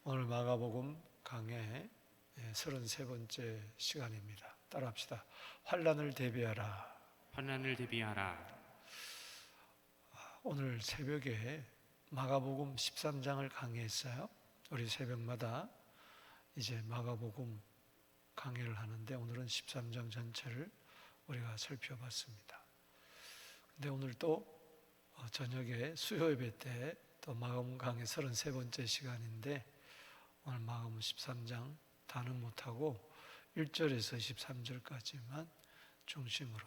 오늘 마가복음 강해 33번째 시간입니다. 따라합시다. 환난을 대비하라. 환난을 대비하라. 오늘 새벽에 마가복음 13장을 강의했어요. 우리 새벽마다 이제 마가복음 강의를 하는데 오늘은 13장 전체를 우리가 살펴봤습니다. 근데 오늘 또 저녁에 수요 예배 때 또 마가복음 강의 33번째 시간인데 오늘 마가복음 13장 다는 못하고 1절에서 23절까지만 중심으로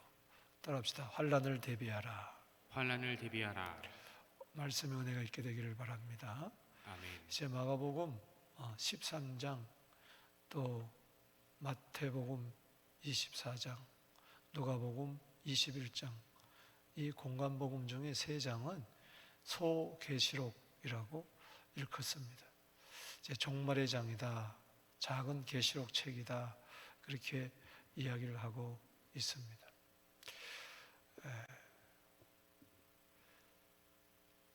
따라합시다. 환난을 대비하라. 환난을 대비하라. 말씀의 은혜가 있게 되기를 바랍니다. 아멘. 이제 마가복음 13장 또 마태복음 24장 누가복음 21장 이 공관복음 중에 3장은 소계시록이라고 일컫습니다. 이제 종말의 장이다, 작은 계시록 책이다, 그렇게 이야기를 하고 있습니다.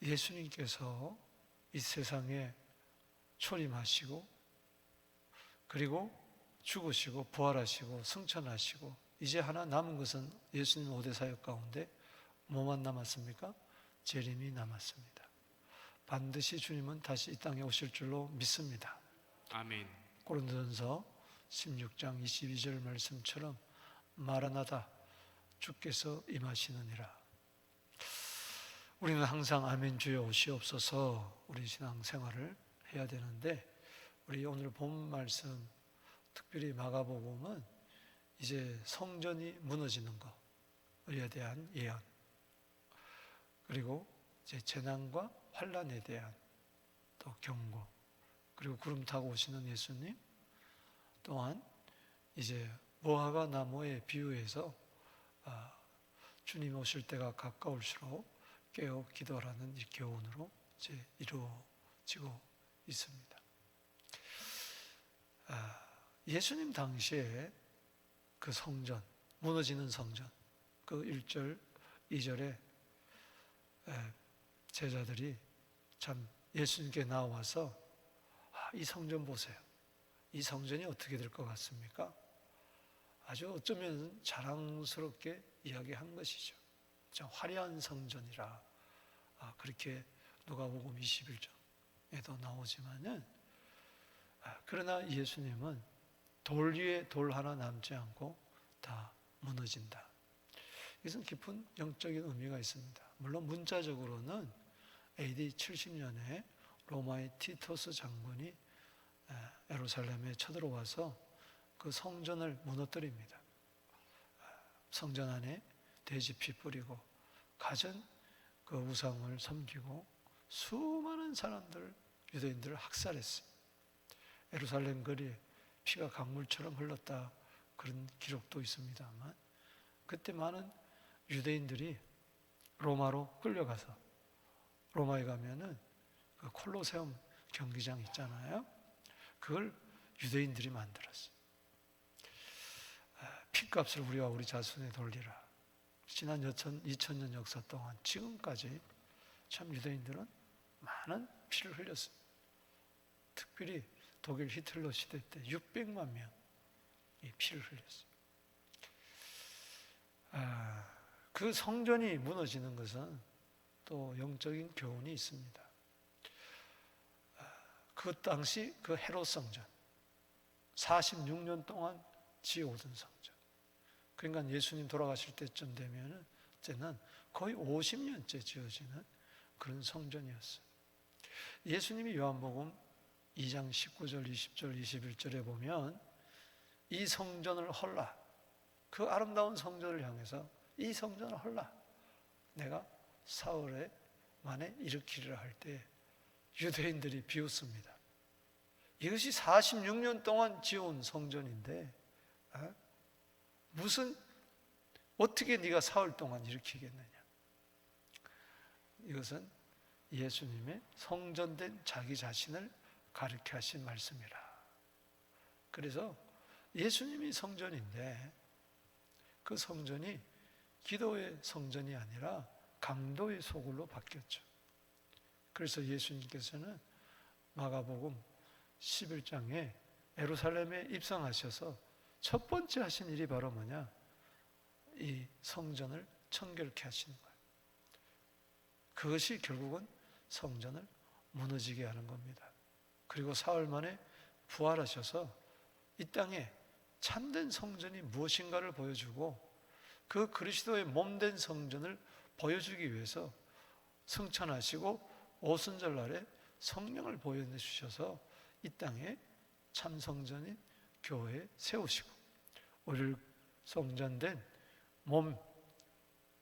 예수님께서 이 세상에 초림하시고 그리고 죽으시고 부활하시고 승천하시고 이제 하나 남은 것은 예수님 5대 사역 가운데 뭐만 남았습니까? 재림이 남았습니다. 반드시 주님은 다시 이 땅에 오실 줄로 믿습니다. 아멘. 고린도전서 16장 22절 말씀처럼 마라나다 주께서 임하시느니라. 우리는 항상 아멘 주여 오시옵소서 우리 신앙생활을 해야 되는데 우리 오늘 본 말씀 특별히 마가복음은 이제 성전이 무너지는 것에 대한 예언 그리고 이제 재난과 환난에 대한 또 경고 그리고 구름 타고 오시는 예수님 또한 이제 무화과 나무에 비유해서 주님 오실 때가 가까울수록 깨어 기도하라는 이 교훈으로 이제 이루어지고 있습니다. 예수님 당시에 그 성전, 무너지는 성전, 그 1절, 2절에 제자들이 참 예수님께 나와서 이 성전 보세요. 이 성전이 어떻게 될 것 같습니까? 아주 어쩌면 자랑스럽게 이야기한 것이죠. 참 화려한 성전이라 그렇게 누가복음 21장에도 나오지만은 그러나 예수님은 돌 위에 돌 하나 남지 않고 다 무너진다. 이것은 깊은 영적인 의미가 있습니다. 물론 문자적으로는 AD 70년에 로마의 티토스 장군이 예루살렘에 쳐들어와서 그 성전을 무너뜨립니다. 성전 안에 돼지피 뿌리고 가진 그 우상을 섬기고 수많은 사람들, 유대인들을 학살했어요. 예루살렘 거리에 피가 강물처럼 흘렀다 그런 기록도 있습니다만 그때 많은 유대인들이 로마로 끌려가서 로마에 가면은 그 콜로세움 경기장 있잖아요. 그걸 유대인들이 만들었어요. 피값을 우리와 우리 자손에 돌리라. 지난 2000년 역사 동안 지금까지 참 유대인들은 많은 피를 흘렸어요. 특별히 독일 히틀러 시대 때 600만 명이 피를 흘렸어요. 그 성전이 무너지는 것은 또 영적인 교훈이 있습니다. 그 당시 그 헤롯 성전 46년 동안 지어오던 성전 그러니까 예수님 돌아가실 때쯤 되면은 이제는 거의 50년째 지어지는 그런 성전이었어요. 예수님이 요한복음 2장 19절, 20절, 21절에 보면 이 성전을 헐라 그 아름다운 성전을 향해서 이 성전을 헐라 내가 사흘에 만에 일으키리라 할 때 유대인들이 비웃습니다. 이것이 46년 동안 지어온 성전인데 무슨 어떻게 네가 사흘 동안 일으키겠느냐. 이것은 예수님의 성전된 자기 자신을 가르쳐 하신 말씀이라. 그래서 예수님이 성전인데 그 성전이 기도의 성전이 아니라 강도의 소굴로 바뀌었죠. 그래서 예수님께서는 마가복음 11장에 예루살렘에 입성하셔서 첫 번째 하신 일이 바로 뭐냐? 이 성전을 청결케 하시는 거예요. 그것이 결국은 성전을 무너지게 하는 겁니다. 그리고 사흘 만에 부활하셔서 이 땅에 참된 성전이 무엇인가를 보여주고 그 그리스도의 몸된 성전을 보여주기 위해서 승천하시고 오순절날에 성령을 보여주셔서 이 땅에 참 성전인 교회에 세우시고 우리를 성전된 몸,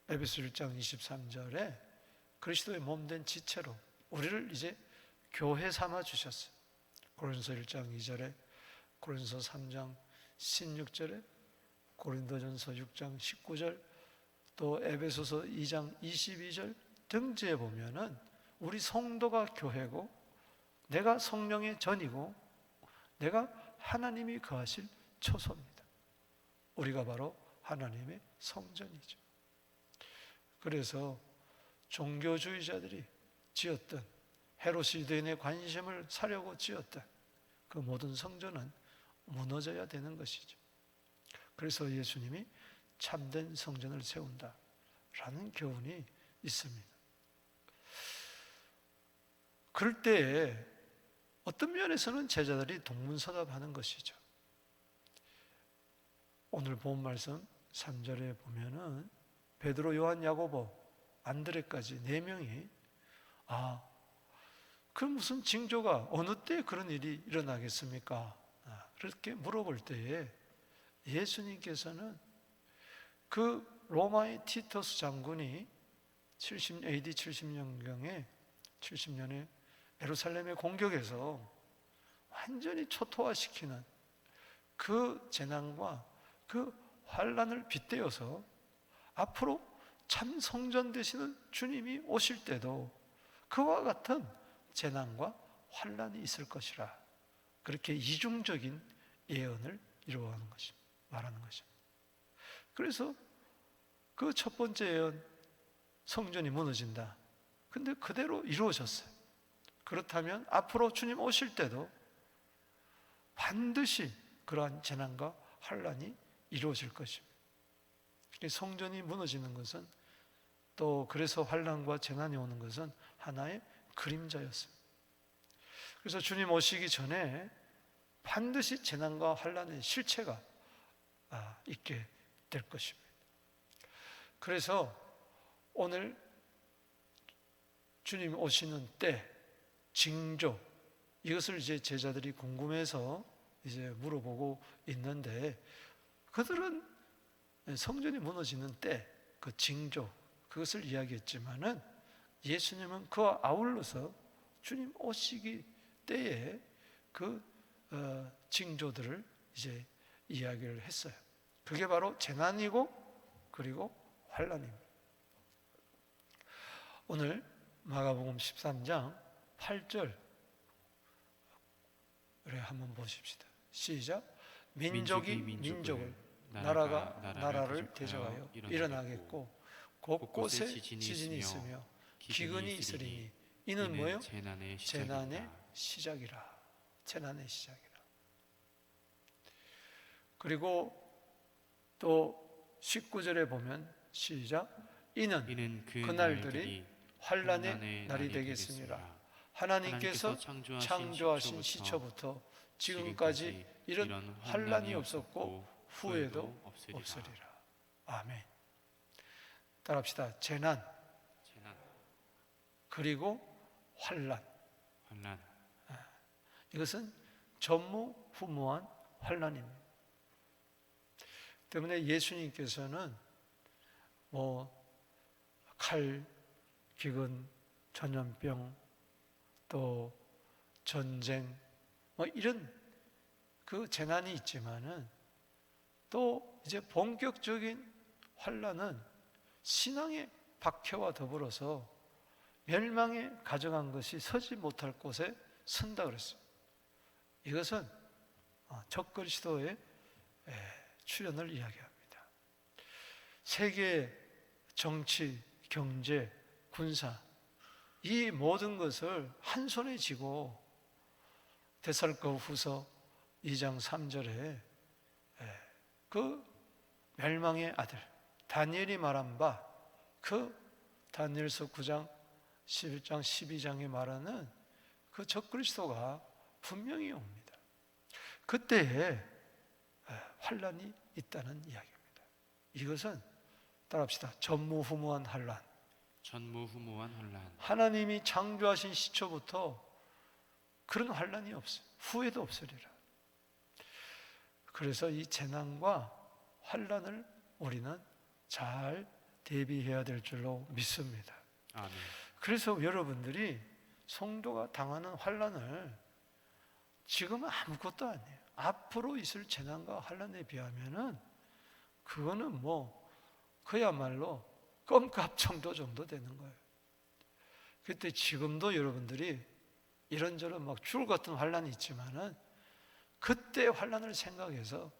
에베소 1장 23절에 그리스도의 몸된 지체로 우리를 이제 교회 삼아 주셨어요. 고린도서 1장 2절에, 고린도서 3장 16절에, 고린도전서 6장 19절, 또 에베소서 2장 22절 등지에 보면은 우리 성도가 교회고 내가 성령의 전이고 내가 하나님이 거하실 초소입니다. 우리가 바로 하나님의 성전이죠. 그래서 종교주의자들이 지었던, 헤롯이 유대인의 관심을 사려고 지었던 그 모든 성전은 무너져야 되는 것이죠. 그래서 예수님이 참된 성전을 세운다라는 교훈이 있습니다. 그럴 때에 어떤 면에서는 제자들이 동문서답하는 것이죠. 오늘 본 말씀 3절에 보면은 베드로, 요한, 야고보, 안드레까지 4명이 그럼 무슨 징조가 어느 때 그런 일이 일어나겠습니까? 그렇게 물어볼 때에 예수님께서는 그 로마의 티터스 장군이 AD 70년경에 70년에 예루살렘의 공격에서 완전히 초토화시키는 그 재난과 그 환란을 빗대어서 앞으로 참 성전 되시는 주님이 오실 때도 그와 같은 재난과 환란이 있을 것이라, 그렇게 이중적인 예언을 이루어가는 것입니다. 말하는 것입니다. 그래서 그 첫 번째 예언, 성전이 무너진다. 근데 그대로 이루어졌어요. 그렇다면 앞으로 주님 오실 때도 반드시 그러한 재난과 환란이 이루어질 것입니다. 성전이 무너지는 것은, 또 그래서 환란과 재난이 오는 것은 하나의 그림자였습니다. 그래서 주님 오시기 전에 반드시 재난과 환란의 실체가 있게 될 것입니다. 그래서 오늘 주님 오시는 때, 징조, 이것을 이제 제자들이 궁금해서 이제 물어보고 있는데, 그들은 성전이 무너지는 때 그 징조, 그것을 이야기했지만은 예수님은 그와 아울러서 주님 오시기 때에 그 징조들을 이제 이야기를 했어요. 그게 바로 재난이고 그리고 환란입니다. 오늘 마가복음 13장 8절 우리 한번 보십시다. 시작. 민족이 민족을, 나라가 나라를 대적하여 일어나겠고 곳곳에 지진이 있으며 기근이 있으리니 이는 뭐예요? 재난의 시작이라. 재난의 시작이라. 그리고 또 19절에 보면 시작. 이는 그날들이 환란의 날이 되겠습니다. 하나님께서 창조하신 시초부터 지금까지 이런 환란이 없었고 후에도 없으리라. 아멘. 따라합시다. 재난, 그리고 환란. 이것은 전무후무한 환란입니다. 때문에 예수님께서는 칼, 기근, 전염병, 또 전쟁, 이런 그 재난이 있지만은 또 이제 본격적인 환란은 신앙의 박해와 더불어서 멸망에 가져간 것이 서지 못할 곳에 선다 그랬어요. 이것은 적그리스도의 출현을 이야기합니다. 세계 정치, 경제, 군사, 이 모든 것을 한 손에 쥐고 데살로니가후서 2장 3절에 그 멸망의 아들 다니엘이 말한 바 그 다니엘서 9장 11장 12장에 말하는 그 적그리스도가 분명히 옵니다. 그때에 환란이 있다는 이야기입니다. 이것은 따라합시다. 전무후무한 환란. 전무후무한 혼란. 하나님이 창조하신 시초부터 그런 환란이 없어요. 후에도 없으리라. 그래서 이 재난과 환란을 우리는 잘 대비해야 될 줄로 믿습니다. 아멘. 그래서 여러분들이 성도가 당하는 환란을 지금은 아무것도 아니에요. 앞으로 있을 재난과 환란에 비하면은 그거는 뭐 그야말로 껌값 정도 되는 거예요. 그때 지금도 여러분들이 이런저런 막 죽을 같은 환란이 있지만은 그때 환란을 생각해서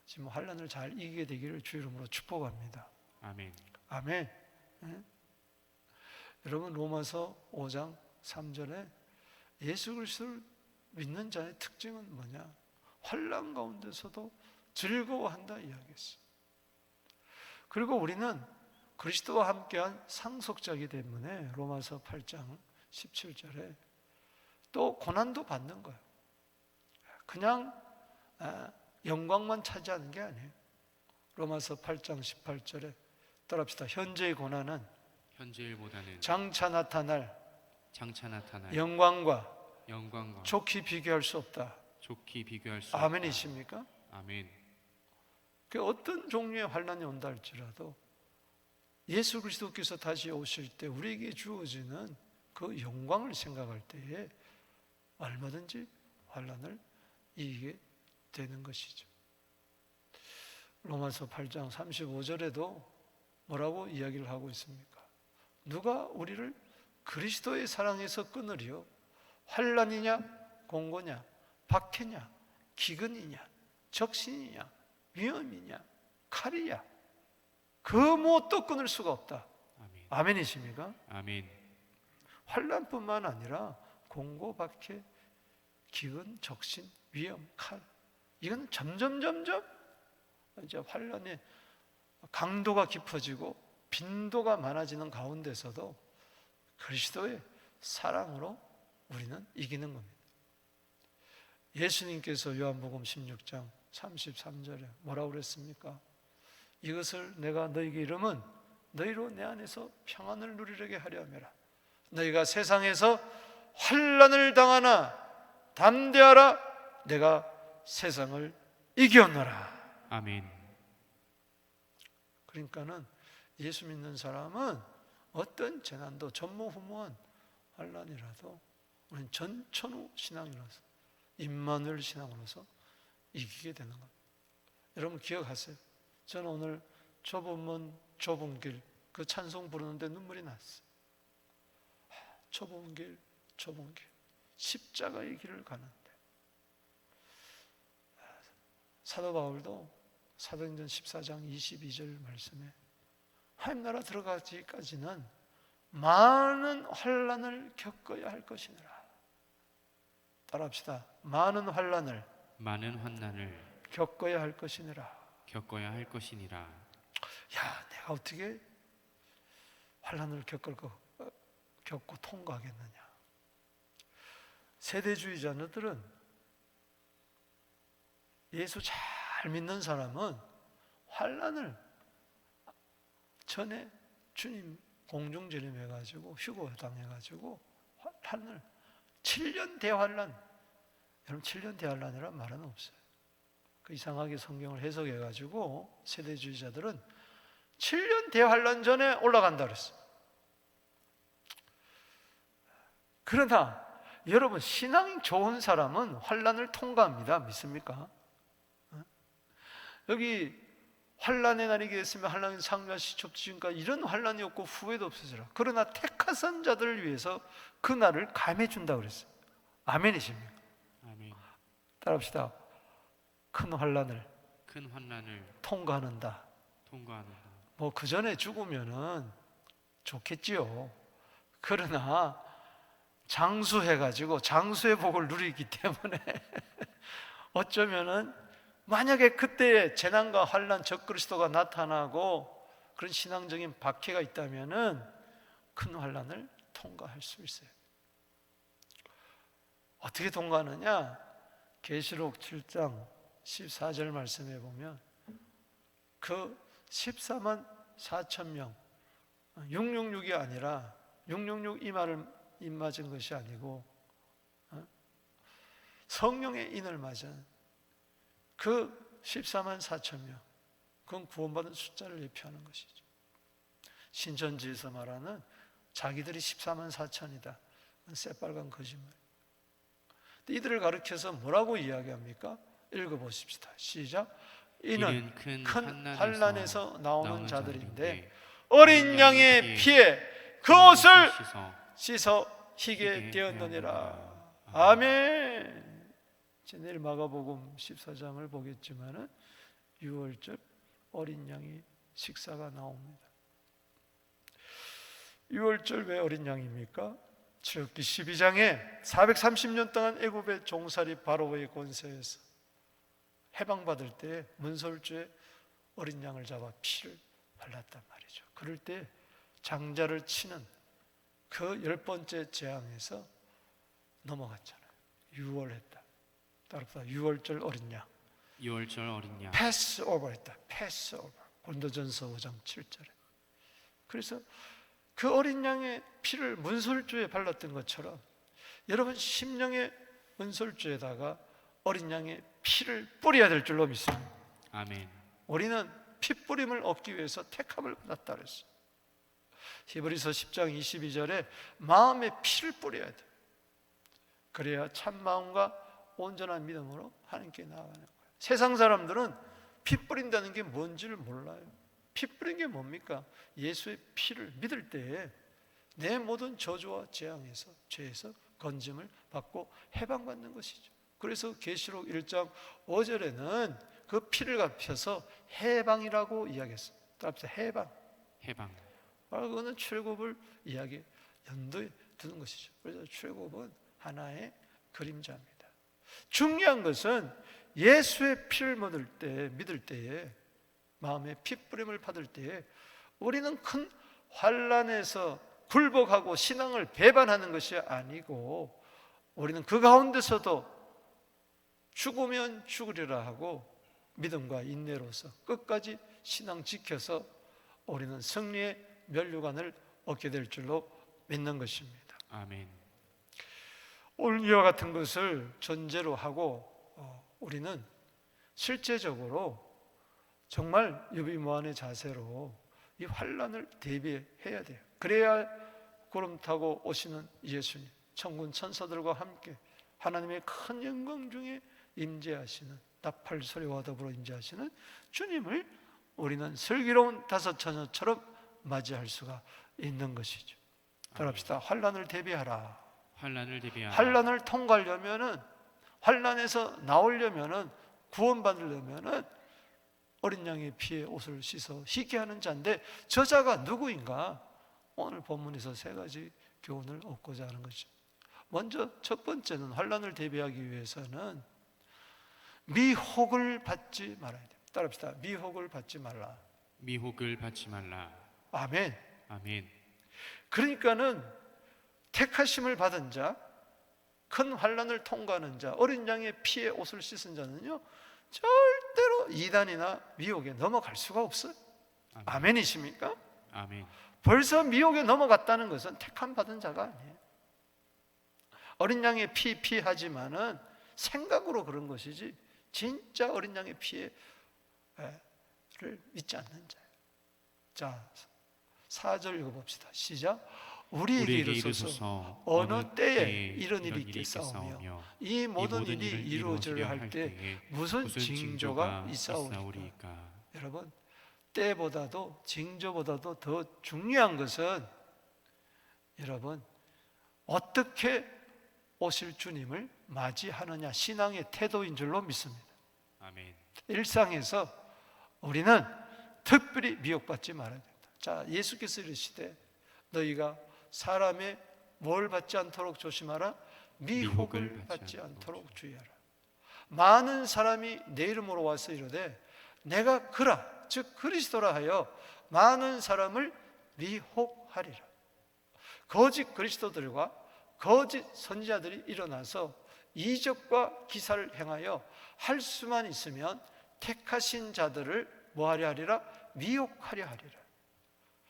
지금 환란을 잘 이기게 되기를 주 이름으로 축복합니다. 아멘. 아멘. 예? 여러분 로마서 5장 3절에 예수 그리스도를 믿는 자의 특징은 뭐냐? 환난 가운데서도 즐거워한다 이야기했어요. 그리고 우리는 그리스도와 함께한 상속자이기 때문에 로마서 8장 17절에 또 고난도 받는 거예요. 그냥 영광만 차지하는 게 아니에요. 로마서 8장 18절에 따라합시다. 현재의 고난은 현재일보다는 장차 나타날 영광과 좋게 비교할 수 없다. 좋게 비교할 수 없다. 아멘이십니까? 아멘. 그 어떤 종류의 환난이 온다 할지라도 예수 그리스도께서 다시 오실 때 우리에게 주어지는 그 영광을 생각할 때에 얼마든지 환난을 이기게 되는 것이죠. 로마서 8장 35절에도 뭐라고 이야기를 하고 있습니까? 누가 우리를 그리스도의 사랑에서 끊으리요? 환난이냐 공고냐 박해냐 기근이냐 적신이냐 위험이냐 칼이냐 그 무엇도 끊을 수가 없다. 아멘. 아멘이십니까? 아멘. 환난뿐만 아니라 공고 박해 기근 적신 위험 칼 이건 점점 이제 환난의 강도가 깊어지고 빈도가 많아지는 가운데서도 그리스도의 사랑으로 우리는 이기는 겁니다. 예수님께서 요한복음 16장 33절에 뭐라고 그랬습니까? 이것을 내가 너희에게 이름은 너희로 내 안에서 평안을 누리게 하려 함이라. 너희가 세상에서 환난을 당하나 담대하라. 내가 세상을 이겼노라. 아멘. 그러니까는 예수 믿는 사람은 어떤 재난도 전무후무한 환난이라도 우리는 전천후 신앙이라서 임마누엘 신앙으로서 이기게 되는 겁니다. 여러분 기억하세요. 저는 오늘 좁은 문 좁은 길 그 찬송 부르는데 눈물이 났어요. 좁은 길 십자가의 길을 가는데 사도 바울도 사도행전 14장 22절 말씀에 하나님 나라 들어가기까지는 많은 환난을 겪어야 할 것이니라. 따라합시다. 많은 환난을 겪어야 할 것이니라. 야, 내가 어떻게 환난을 겪고 통과하겠느냐? 세대주의자들은 예수 잘 믿는 사람은 환난을 전에 주님 공중재림해가지고 휴거 당해가지고 환난을 7년 대환란, 여러분 7년 대환란이란 말은 없어요. 그 이상하게 성경을 해석해가지고 세대주의자들은 7년 대환란 전에 올라간다 그랬어요. 그러나 여러분 신앙이 좋은 사람은 환난을 통과합니다. 믿습니까? 여기 환난의 날이 있으면 환난의 상과 시첩지금까 이런 환난이 없고 후회도 없으리라. 그러나 택하신 자들을 위해서 그 날을 감해 준다 그랬어요. 아멘이십니까? 아멘. 따라합시다. 큰 환난을 통과하는다. 뭐 그 전에 죽으면은 좋겠지요. 그러나 장수해가지고 장수의 복을 누리기 때문에 어쩌면은 만약에 그때에 재난과 환난, 적그리스도가 나타나고 그런 신앙적인 박해가 있다면은 큰 환난을 통과할 수 있어요. 어떻게 통과하느냐? 계시록 7장 14절 말씀해 보면 그 14만 4천 명 666이 아니라 666 이 말을 입맞은 것이 아니고 성령의 인을 맞은 그 14만 4천 명, 그건 구원받은 숫자를 예표하는 것이죠. 신천지에서 말하는 자기들이 14만 4천이다, 새빨간 거짓말. 이들을 가리켜서 뭐라고 이야기합니까? 읽어보십시다. 시작. 이는 큰 환난에서 나오는 자들인데 어린 양의 피에 그 옷을 씻어 희게 되었느니라. 아멘. 내일 마가복음 14장을 보겠지만은 6월절 어린 양의 식사가 나옵니다. 6월절 왜 어린 양입니까? 출애굽기 12장에 430년 동안 애굽의 종살이 바로의 권세에서 해방받을 때 문설주에 어린 양을 잡아 피를 발랐단 말이죠. 그럴 때 장자를 치는 그 10번째 재앙에서 넘어갔잖아요. 유월했다. 따라서 유월절 어린 양, 유월절 어린 양, 패스오버 했다. 패스오버. 고린도전서 5장 7절에. 그래서 그 어린 양의 피를 문설주에 발랐던 것처럼 여러분 심령의 문설주에다가 어린 양의 피를 뿌려야 될 줄로 믿습니다. 아멘. 우리는 피 뿌림을 얻기 위해서 택함을 받았다 그랬어요. 히브리서 10장 22절에 마음의 피를 뿌려야 돼. 그래야 참 마음과 온전한 믿음으로 하나님께 나아가는 거예요. 세상 사람들은 피 뿌린다는 게 뭔지를 몰라요. 피 뿌린 게 뭡니까? 예수의 피를 믿을 때에 내 모든 저주와 재앙에서, 죄에서 건짐을 받고 해방받는 것이죠. 그래서 계시록 1장 5절에는 그 피를 갚혀서 해방이라고 이야기했어요. 따라서 해방. 그거는 출애굽을 이야기 연도에 두는 것이죠. 그래서 출애굽은 하나의 그림자입니다. 중요한 것은 예수의 피를 믿을 때에, 마음의 피 뿌림을 받을 때에 우리는 큰 환난에서 굴복하고 신앙을 배반하는 것이 아니고 우리는 그 가운데서도 죽으면 죽으리라 하고 믿음과 인내로서 끝까지 신앙 지켜서 우리는 승리의 면류관을 얻게 될 줄로 믿는 것입니다. 아멘. 오늘 이와 같은 것을 전제로 하고 우리는 실제적으로 정말 유비무환의 자세로 이 환난을 대비해야 돼요. 그래야 구름 타고 오시는 예수님, 천군 천사들과 함께 하나님의 큰 영광 중에 임재하시는, 나팔 소리와 더불어 임재하시는 주님을 우리는 슬기로운 다섯 처녀처럼 맞이할 수가 있는 것이죠. 따라합시다. 환난을 대비하라. 환난을 통과하려면은, 환난에서 나오려면은, 구원받으려면은 어린 양의 피에 옷을 씻어 희게 하는 자인데 저 자가 누구인가? 오늘 본문에서 세 가지 교훈을 얻고자 하는 것이죠. 먼저 첫 번째는 환난을 대비하기 위해서는 미혹을 받지 말아야 돼요. 따라합시다. 미혹을 받지 말라. 아멘. 그러니까는 택하심을 받은 자, 큰 환난을 통과하는 자, 어린 양의 피에 옷을 씻은 자는요 절대로 이단이나 미혹에 넘어갈 수가 없어요. 아멘이십니까? 아멘. 벌써 미혹에 넘어갔다는 것은 택함 받은 자가 아니에요. 어린 양의 피하지만은 생각으로 그런 것이지 진짜 어린 양의 피를 믿지 않는 자예요. 자, 4절 읽어봅시다. 시작. 우리에게 이르소서 어느 때에 이런 일이 있겠사오며 이 모든 일이 이루어져야 할 때 무슨 징조가 있사오리까. 여러분, 때보다도 징조보다도 더 중요한 것은 여러분 어떻게 오실 주님을 맞이하느냐, 신앙의 태도인 줄로 믿습니다. 아멘. 일상에서 우리는 특별히 미혹받지 말아야 된다. 자, 예수께서 이르시되 너희가 사람의 뭘 받지 않도록 조심하라? 미혹을 받지 않도록 주의하라. 많은 사람이 내 이름으로 와서 이르되 내가 그라 즉 그리스도라 하여 많은 사람을 미혹하리라. 거짓 그리스도들과 거짓 선지자들이 일어나서 이적과 기사를 행하여 할 수만 있으면 택하신 자들을 뭐하려 하리라? 미혹하려 하리라.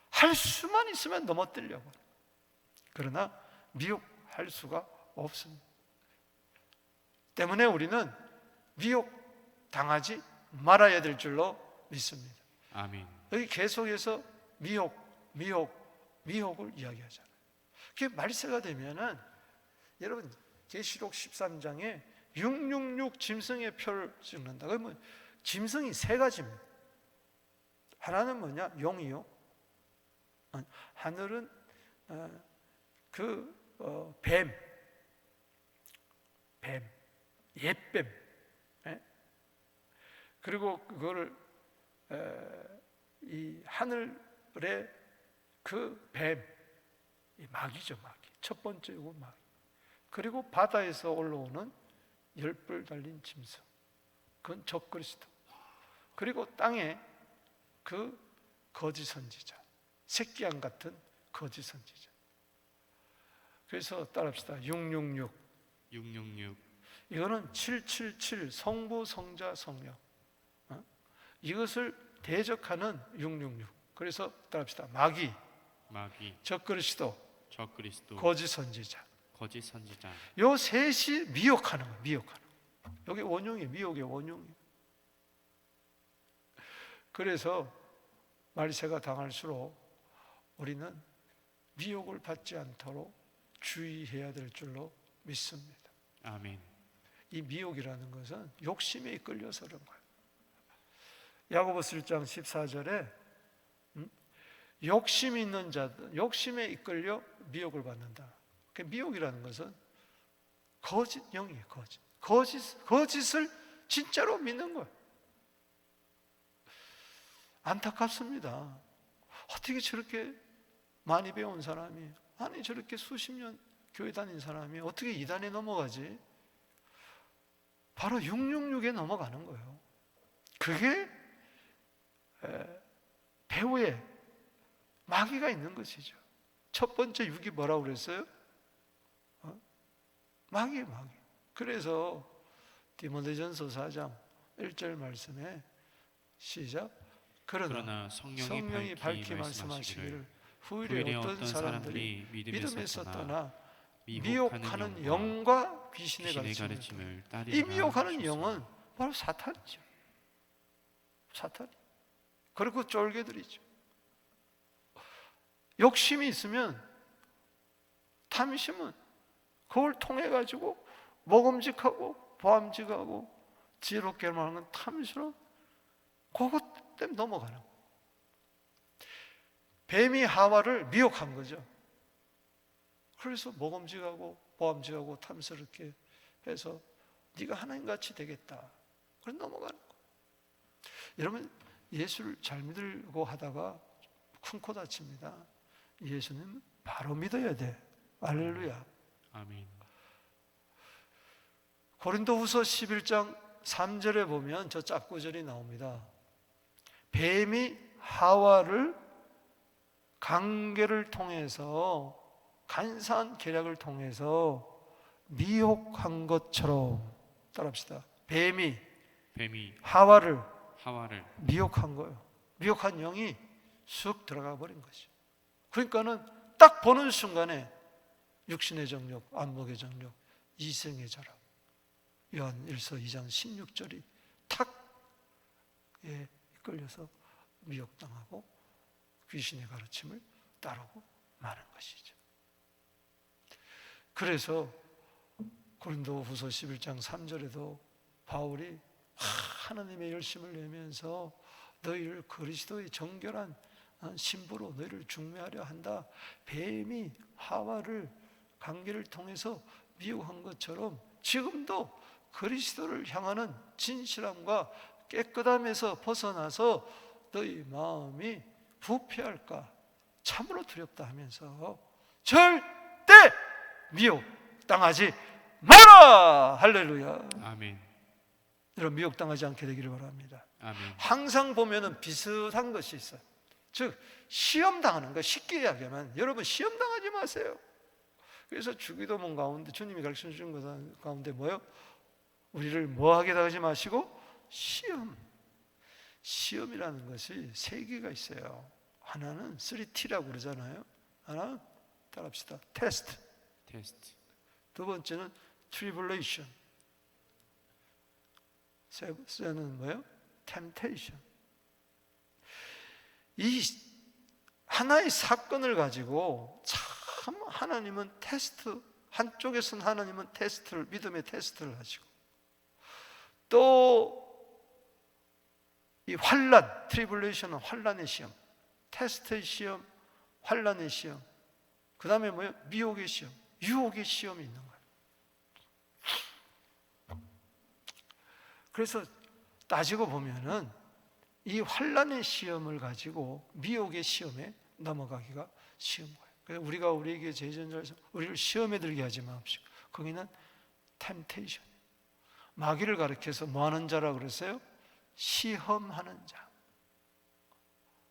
할 수만 있으면 넘어뜨리려고. 그러나 미혹할 수가 없습니다. 때문에 우리는 미혹당하지 말아야 될 줄로 믿습니다. 아멘. 여기 계속해서 미혹을 이야기하잖아요. 그게 말세가 되면은 여러분 계시록 13장에 666 짐승의 표를 찍는다. 그러면 짐승이 세 가지입니다. 하나는 뭐냐? 용이요. 하늘은 뱀, 옛뱀. 그리고 그거를 이 하늘의 그 뱀, 마귀죠, 마귀. 첫 번째고 마귀. 그리고 바다에서 올라오는 열불 달린 짐승, 그건 적그리스도. 그리고 땅에 그 거짓 선지자, 새끼양 같은 거짓 선지자. 그래서 따라합시다. 666. 이거는 777 성부, 성자, 성령. 이것을 대적하는 666. 그래서 따라합시다. 마귀, 적그리스도, 거짓 선지자. 요 셋이 미혹하는 거예요. 미혹하는 거. 여기 원흉이에요. 미혹의 원흉이에요. 그래서 말세가 당할수록 우리는 미혹을 받지 않도록 주의해야 될 줄로 믿습니다. 아멘. 이 미혹이라는 것은 욕심에 이끌려서 그런 거예요. 야고보서 1장 14절에 욕심이 있는 자들, 욕심에 이끌려 미혹을 받는다. 그 미혹이라는 것은 거짓 영이에요. 거짓을 진짜로 믿는 거예요. 안타깝습니다. 어떻게 저렇게 많이 배운 사람이, 아니 저렇게 수십 년 교회 다닌 사람이 어떻게 이단에 넘어가지? 바로 666에 넘어가는 거예요. 그게 배후에 마귀가 있는 것이죠. 첫 번째 6이 뭐라고 그랬어요? 마귀. 그래서 디모데전서 4장 1절 말씀에 시작. 그러나 성령이 밝히 말씀하시기를 후일에 어떤 사람들이 믿음에서 떠나 미혹하는 영과 귀신의 가르침을 이 미혹하는 영은 바로 사탄이죠. 사탄. 그리고 쫄개들이죠. 욕심이 있으면, 탐심은 그걸 통해 가지고 먹음직하고 보암직하고 지혜롭게 말하는 건 탐스러운 그것 때문에 넘어가는 거예요. 뱀이 하와를 미혹한 거죠. 그래서 먹음직하고 보암직하고 탐스럽게 해서 네가 하나님같이 되겠다. 그래서 넘어가는 거예요. 여러분 예수를 잘 믿으려고 하다가 큰 코 다칩니다. 예수님 바로 믿어야 돼. 할렐루야. 아멘. 고린도후서 11장 3절에 보면 저 짝구절이 나옵니다. 뱀이 하와를 관계를 통해서, 간사한 계략을 통해서 미혹한 것처럼, 따라합시다. 뱀이 하와를 미혹한 거예요. 미혹한 영이 쑥 들어가 버린 것이죠. 그러니까는 딱 보는 순간에 육신의 정욕, 안목의 정욕, 이생의 자랑, 요한일서 2장 16절이 탁 이끌려서 미혹당하고 귀신의 가르침을 따르고 마는 것이죠. 그래서 고린도후서 11장 3절에도 바울이 하나님의 열심을 내면서 너희를 그리스도의 정결한 신부로 너희를 중매하려 한다. 뱀이 하와를 관계를 통해서 미혹한 것처럼 지금도 그리스도를 향하는 진실함과 깨끗함에서 벗어나서 너희 마음이 부패할까 참으로 두렵다 하면서 절대 미혹당하지 마라. 할렐루야. 아멘. 여러분, 미혹당하지 않게 되기를 바랍니다. 아멘. 항상 보면은 비슷한 것이 있어요. 즉 시험 당하는 거. 쉽게 이야기하면 여러분, 시험 당하지 마세요. 그래서 주기도문 가운데 주님이 가르쳐 주신 것 가운데 뭐요? 우리를 뭐하게 당하지 마시고 시험이라는 것이 세 개가 있어요. 하나는 3T라고 그러잖아요. 하나 따라합시다. 테스트. 두 번째는 트리블레이션. 세 번째는 뭐예요? 템테이션. 이 하나의 사건을 가지고 참 하나님은 테스트, 한쪽에서는 하나님은 테스트를, 믿음의 테스트를 하시고, 또 이 환난, 트리블레이션은 환난의 시험, 테스트의 시험, 환난의 시험, 그 다음에 뭐예요? 미혹의 시험, 유혹의 시험이 있는 거예요. 그래서 따지고 보면은 이 환난의 시험을 가지고 미혹의 시험에 넘어가기가 쉬운 거예요. 그래서 우리가 우리에게 제전절에서 우리를 시험에 들게 하지 마십시오. 거기는 템테이션. 마귀를 가리켜서 뭐 하는 자라고 그랬어요? 시험하는 자.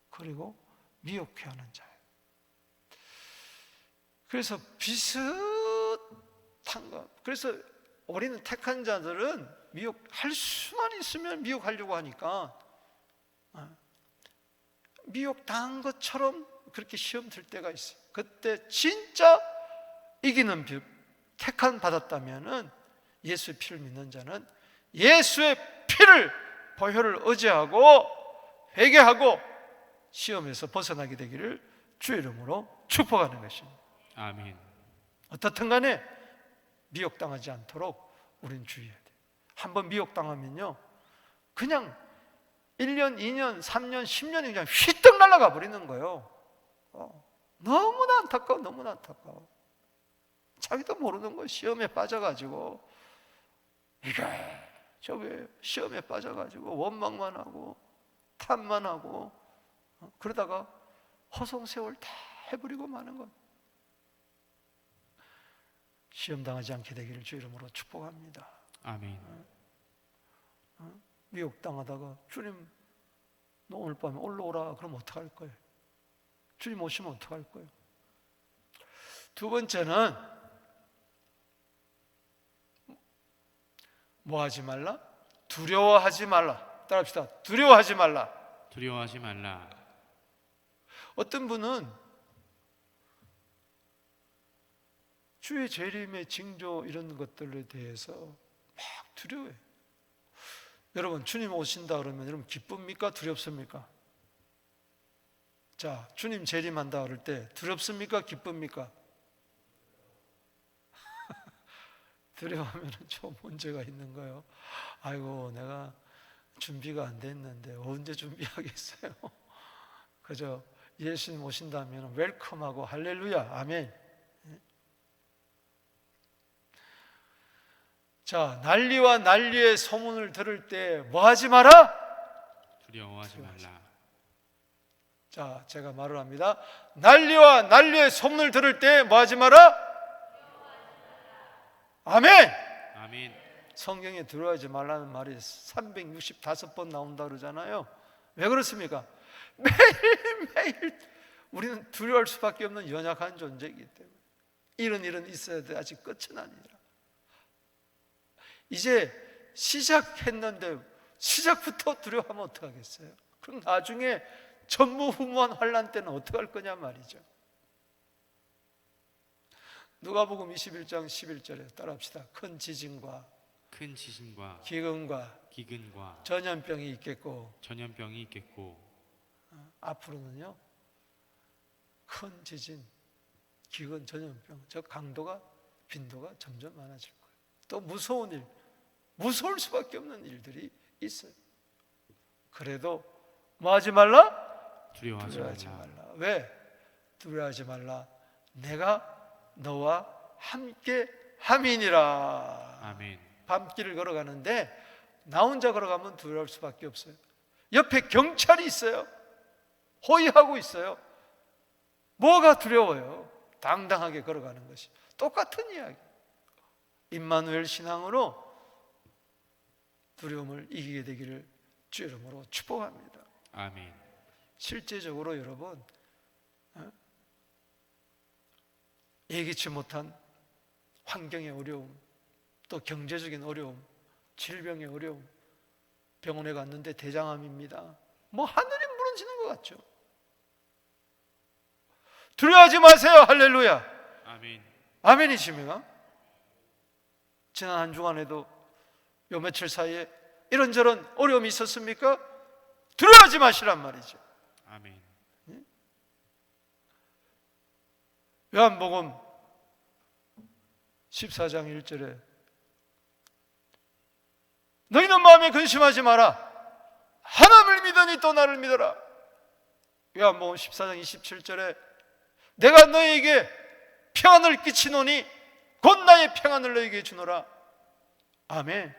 그리고 미혹해 하는 자예요. 그래서 비슷한 것. 그래서 우리는 택한 자들은 미혹할 수만 있으면 미혹하려고 하니까 미혹당한 것처럼 그렇게 시험 들 때가 있어요. 그때 진짜 이기는 택한 받았다면은 예수의 피를 믿는 자는 예수의 피를, 보혈을 의지하고 회개하고 시험에서 벗어나게 되기를 주의 이름으로 축복하는 것입니다. 아멘. 어떻든 간에 미혹당하지 않도록 우리는 주의해야 돼요. 한번 미혹당하면요, 그냥 1년, 2년, 3년, 10년이 그냥 휘떡 날아가 버리는 거예요. 너무나 안타까워, 너무나 안타까워. 자기도 모르는 거 시험에 빠져가지고 이게 저게 시험에 빠져가지고 원망만 하고 탓만 하고 그러다가 허송세월 다 해버리고 마는 것. 시험 당하지 않게 되기를 주 이름으로 축복합니다. 아멘. 미혹당하다가 주님 너 오늘 밤에 올라오라 그럼 어떡할 거예요? 주님 오시면 어떡할 거예요? 두 번째는 뭐 하지 말라? 두려워하지 말라. 따라합시다. 두려워하지 말라. 두려워하지 말라. 어떤 분은 주의 재림의 징조 이런 것들에 대해서 막 두려워해요. 여러분, 주님 오신다 그러면 여러분 기쁩니까? 두렵습니까? 자, 주님 재림한다 그럴 때 두렵습니까? 기쁩니까? 두려워하면 좀 문제가 있는 거예요. 아이고, 내가 준비가 안 됐는데 언제 준비하겠어요? 그저 예수님 오신다면 웰컴하고 할렐루야, 아멘. 자, 난리와 난리의 소문을 들을 때 뭐 하지 마라? 두려워하지 말라. 자, 제가 말을 합니다. 난리와 난리의 소문을 들을 때 뭐 하지 마라? 아멘. 아멘. 성경에 두려워하지 말라는 말이 365번 나온다 그러잖아요. 왜 그렇습니까? 매일매일 우리는 두려워할 수밖에 없는 연약한 존재이기 때문에 이런 일은 있어야 돼. 아직 끝은 아니라. 이제 시작했는데 시작부터 두려워하면 어떡하겠어요? 그럼 나중에 전무후무한 환난 때는 어떡할 거냐 말이죠. 누가복음 21장 11절에 따라합시다. 큰 지진과 기근과 전염병이 있겠고 앞으로는요 큰 지진, 기근, 전염병, 저 강도가 빈도가 점점 많아질 거예요. 또 무서운 일, 무서울 수밖에 없는 일들이 있어요. 그래도 뭐 하지 말라? 두려워하지 말라. 왜? 두려워하지 말라. 내가 너와 함께 함이니라. 아멘. 밤길을 걸어가는데 나 혼자 걸어가면 두려울 수밖에 없어요. 옆에 경찰이 있어요. 호위하고 있어요. 뭐가 두려워요? 당당하게 걸어가는 것이. 똑같은 이야기. 임마누엘 신앙으로 두려움을 이기게 되기를 주 이름으로 축복합니다. 아멘. 실제적으로 여러분, 예기치 못한 환경의 어려움, 또 경제적인 어려움, 질병의 어려움, 병원에 갔는데 대장암입니다. 뭐 하늘이 무너지는 것 같죠. 두려워하지 마세요. 할렐루야. 아멘. 아멘이십니까? 지난 한 주간에도 요 며칠 사이에 이런저런 어려움이 있었습니까? 두려워하지 마시란 말이죠. 아멘. 요한복음 14장 1절에 너희는 마음에 근심하지 마라. 하나님을 믿으니 또 나를 믿어라. 요한복음 14장 27절에 내가 너희에게 평안을 끼치노니 곧 나의 평안을 너희에게 주노라. 아멘.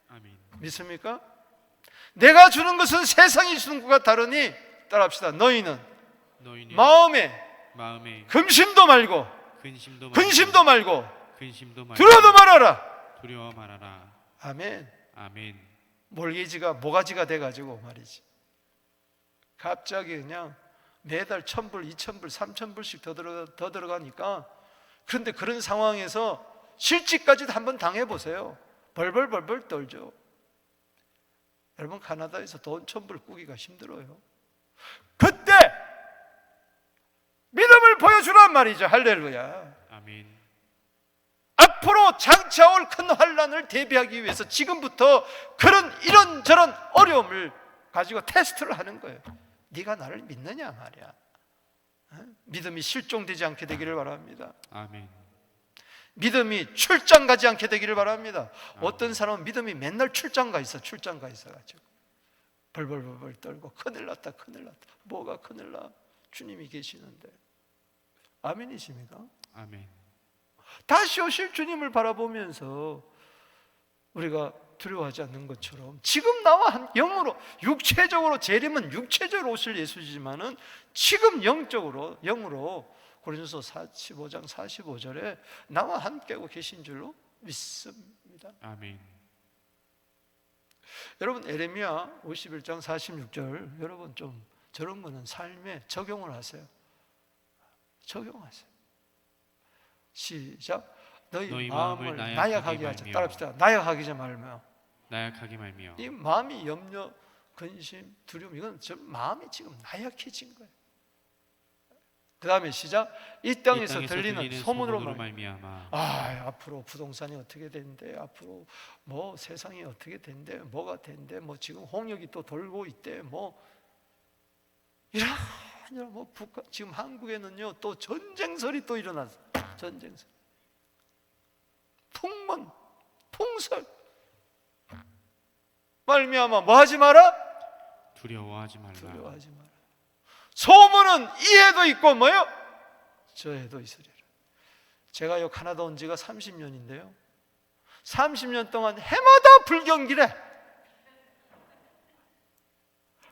아멘. 믿습니까? 내가 주는 것은 세상이 주는 것과 다르니 따라합시다. 너희는 마음에 근심도 말고 근심도 말고 두려워도 말아라. 두려워 말아라. 아멘. 아멘. 몰개지가 모가지가 돼가지고 말이지. 갑자기 그냥 매달 1,000불, 2,000불, 3,000불씩 더 들어가니까. 그런데 그런 상황에서 실직까지도 한번 당해보세요. 벌벌 떨죠. 여러분, 카나다에서 돈 1,000불 꾸기가 힘들어요. 그때 믿음을 보여주란 말이죠. 할렐루야. 아멘. 앞으로 장차올 큰 환난을 대비하기 위해서 지금부터 이런저런 어려움을 가지고 테스트를 하는 거예요. 네가 나를 믿느냐 말이야. 믿음이 실종되지 않게 되기를 바랍니다. 아멘. 믿음이 출장 가지 않게 되기를 바랍니다. 어떤 사람은 믿음이 맨날 출장 가 있어가지고 벌벌 떨고 큰일 났다. 뭐가 큰일 나? 주님이 계시는데. 아멘이십니까? 아멘. 다시 오실 주님을 바라보면서 우리가 두려워하지 않는 것처럼 지금 나와 영으로 육체적으로 재림은 육체적으로 오실 예수지만은 지금 영적으로 영으로 고린도서 15장 45절에 나와 함께하고 계신 줄로 믿습니다. 아멘. 여러분, 에레미야 51장 46절 여러분 좀 저런 거는 삶에 적용을 하세요. 적용하세요. 시작. 너희 마음을 나약하게 하자. 따라합시다. 나약하게 말며. 이 마음이 염려, 근심, 두려움, 이건 마음이 지금 나약해진 거예요. 그 다음에 시작. 이 땅에서 들리는 소문으로 말미암아. 앞으로 부동산이 어떻게 된대, 앞으로 뭐 세상이 어떻게 된대, 뭐가 된대, 뭐 지금 홍역이 또 돌고 있대, 뭐 이런 뭐 지금 한국에는요 또 전쟁설이 또 일어났어. 전쟁설, 풍문, 풍설 말미암아 뭐 하지 마라? 두려워하지 말라. 소문은 이해도 있고 뭐요? 저해도 있으리라. 제가요 카나다 온 지가 30년인데요 30년 동안 해마다 불경기래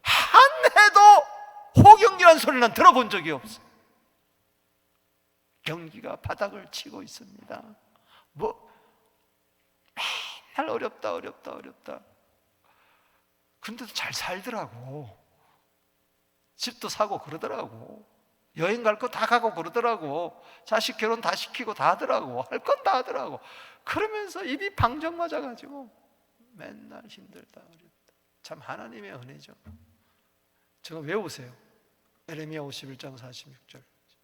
한 해도 호경기란 소리를 난 들어본 적이 없어. 경기가 바닥을 치고 있습니다. 뭐 맨날 어렵다. 근데도 잘 살더라고. 집도 사고 그러더라고. 여행 갈 거 다 가고 그러더라고. 자식 결혼 다 시키고 다 하더라고. 할 건 다 하더라고. 그러면서 입이 방정 맞아가지고 맨날 힘들다 어렵다. 참 하나님의 은혜죠. 저거 외우세요. 에레미야 51장 46절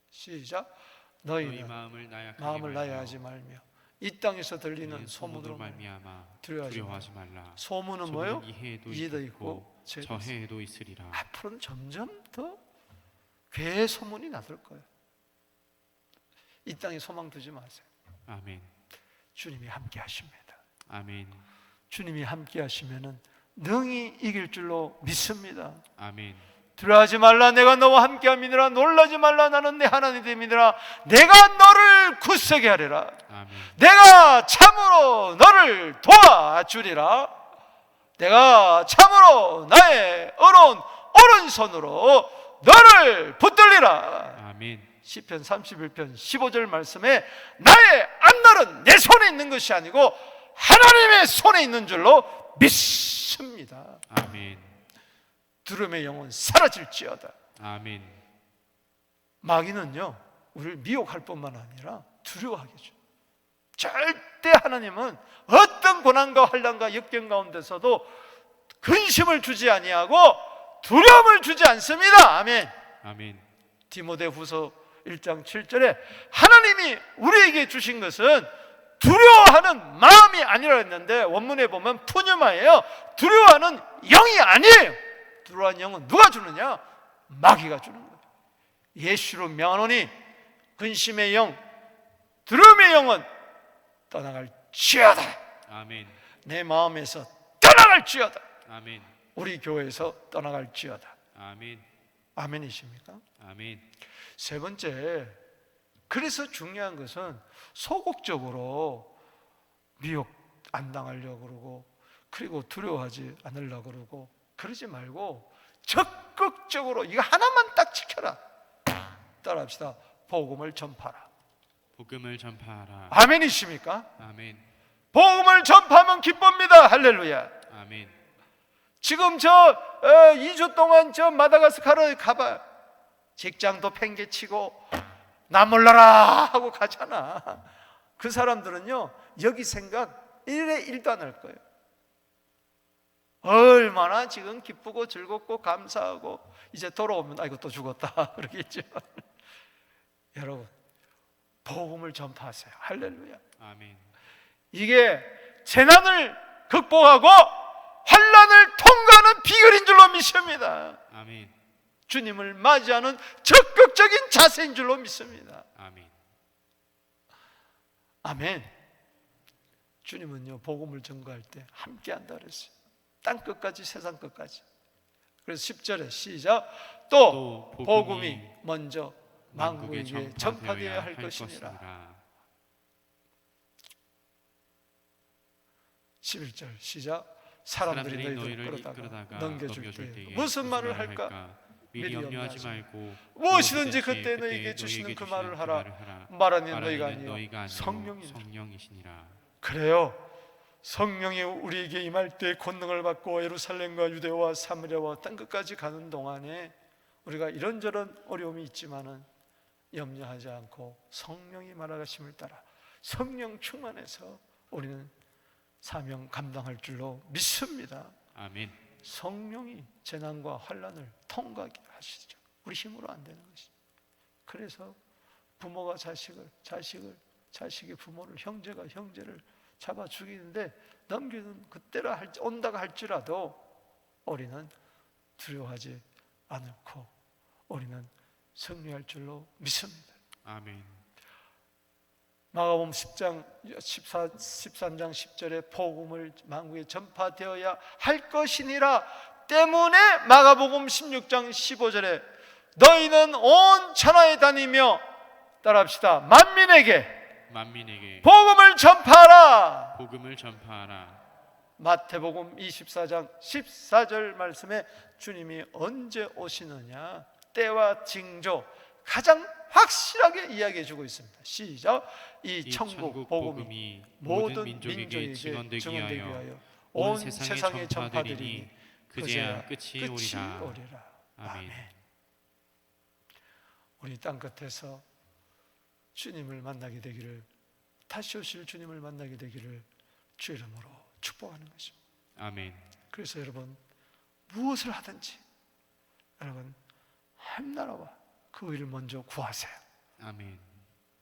시작. 너희는 마음을 나약하지 말며 이 땅에서 들리는 소문으로 말미암아 두려워하지 말라. 소문은 뭐예요? 이해도 있고 저해도 있으리라. 앞으로는 점점 더 괴 소문이 나들 거예요. 이 땅에 소망 두지 마세요. 아멘. 주님이 함께 하십니다. 아멘. 주님이 함께 하시면은 능히 이길 줄로 믿습니다. 아멘. 두려워하지 말라. 내가 너와 함께 함이니라. 놀라지 말라. 나는 내 하나님 됨이니라. 내가 너를 굳세게 하리라. 아멘. 내가 참으로 너를 도와주리라. 내가 참으로 나의 의로운 오른손으로 너를 붙들리라. 아멘. 시편 31편 15절 말씀에 나의 만날은 내 손에 있는 것이 아니고 하나님의 손에 있는 줄로 믿습니다. 아멘. 두려움의 영은 사라질지어다. 아멘. 마귀는요, 우리를 미혹할 뿐만 아니라 두려워하게 해줘요. 절대 하나님은 어떤 고난과 환난과 역경 가운데서도 근심을 주지 아니하고 두려움을 주지 않습니다. 아멘. 아멘. 디모데후서 1장 7절에 하나님이 우리에게 주신 것은 두려워하는 마음이 아니라 했는데 원문에 보면 푸뉴마예요. 두려워하는 영이 아니에요. 두려워하는 영은 누가 주느냐? 마귀가 주는 거예요. 예수로 명하노니 근심의 영, 두려움의 영은 떠나갈지어다. 아멘. 내 마음에서 떠나갈지어다. 아멘. 우리 교회에서 떠나갈지어다. 아멘. 아멘이십니까? 아멘. 세 번째, 그래서 중요한 것은 소극적으로 미혹 안 당하려고 그러고 그리고 두려워하지 않으려고 그러고 그러지 말고 적극적으로 이거 하나만 딱 지켜라. 따라합시다. 복음을 전파하라. 복음을 전파하라. 아멘이십니까? 아멘. 복음을 전파하면 기쁩니다. 할렐루야. 아멘. 지금 2주 동안 저 마다가스카르 가봐. 직장도 팽개치고 나 몰라라 하고 가잖아. 그 사람들은요, 여기 생각 1에 1도 안 할 거예요. 얼마나 지금 기쁘고 즐겁고 감사하고 이제 돌아오면 아이고 또 죽었다 그러겠죠. 여러분, 복음을 전파하세요. 할렐루야. 아멘. 이게 재난을 극복하고 환난을 통과하는 비결인 줄로 믿습니다. 아멘. 주님을 맞이하는 적극적인 자세인 줄로 믿습니다. 아멘. 아멘. 주님은요, 복음을 전거할 때 함께 한다 그랬어요. 땅 끝까지 세상 끝까지. 그래서 10절에 시작. 또 복음이 먼저 만국에게 전파되어야 할 것이니라. 11절 시작. 사람들이 너희를 이끌어다가 넘겨줄 때 무슨 말을 할까? 미리 염려하지 말고 무엇이든지 그때 너희에게 주시는 그 말을 하라. 말하는 너희가 아니요 성령이시니라. 그래요. 성령이 우리에게 임할 때 권능을 받고 예루살렘과 유대와 사마리아와 땅 끝까지 가는 동안에 우리가 이런저런 어려움이 있지만은 염려하지 않고 성령이 말하심을 따라 성령 충만해서 우리는 사명 감당할 줄로 믿습니다. 아멘. 성령이 재난과 환난을 통과하게 하시죠. 우리 힘으로 안 되는 것이죠. 그래서 부모가 자식이 부모를, 형제가 형제를 잡아 죽이는데 넘기는 그때라 온다고 할지라도 우리는 두려워하지 않고 우리는 승리할 줄로 믿습니다. 아멘. 마가복음 13장 10절에 복음을 만국에 전파되어야 할 것이니라 때문에 마가복음 16장 15절에 너희는 온 천하에 다니며 따라합시다. 만민에게 복음을 전파하라. 복음을 전파하라. 마태복음 24장 14절 말씀에 주님이 언제 오시느냐 때와 징조 가장 확실하게 이야기해 주고 있습니다. 시작. 이 천국 복음이 모든 민족에게 증언되기 위하여 온 세상에 전파되리니 그제야 끝이 오리라. 아멘. 우리 땅 끝에서 주님을 만나게 되기를, 다시 오실 주님을 만나게 되기를 주 이름으로 축복하는 것입니다. 아멘. 그래서 여러분, 무엇을 하든지 여러분 하나님나라와 그 의를 먼저 구하세요. 아멘.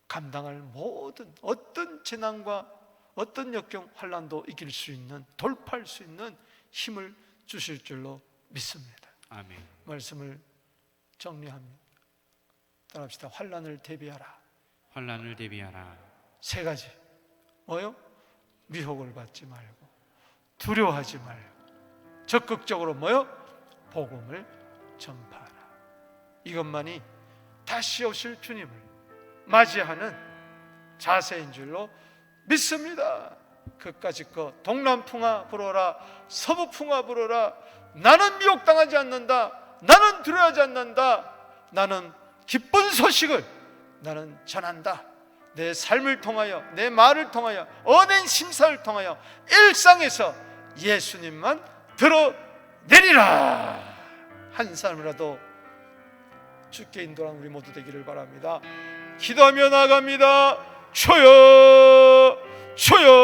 감당할 모든 어떤 재난과 어떤 역경 환난도 이길 수 있는, 돌파할 수 있는 힘을 주실 줄로 믿습니다. 아멘. 말씀을 정리합니다. 따라합시다. 환난을 대비하라. 환난을 대비하라. 세 가지. 뭐요? 미혹을 받지 말고, 두려워하지 말고, 적극적으로 뭐요? 복음을 전파하라. 이것만이 다시 오실 주님을 맞이하는 자세인 줄로 믿습니다. 그까짓 것 동남풍아 불어라, 서부풍아 불어라. 나는 미혹당하지 않는다. 나는 두려워하지 않는다. 나는 기쁜 소식을 나는 전한다. 내 삶을 통하여, 내 말을 통하여, 언행 심사를 통하여 일상에서 예수님만 드러내리라. 한 사람이라도 주께 인도하는 우리 모두 되기를 바랍니다. 기도하며 나아갑니다. 주여, 주여.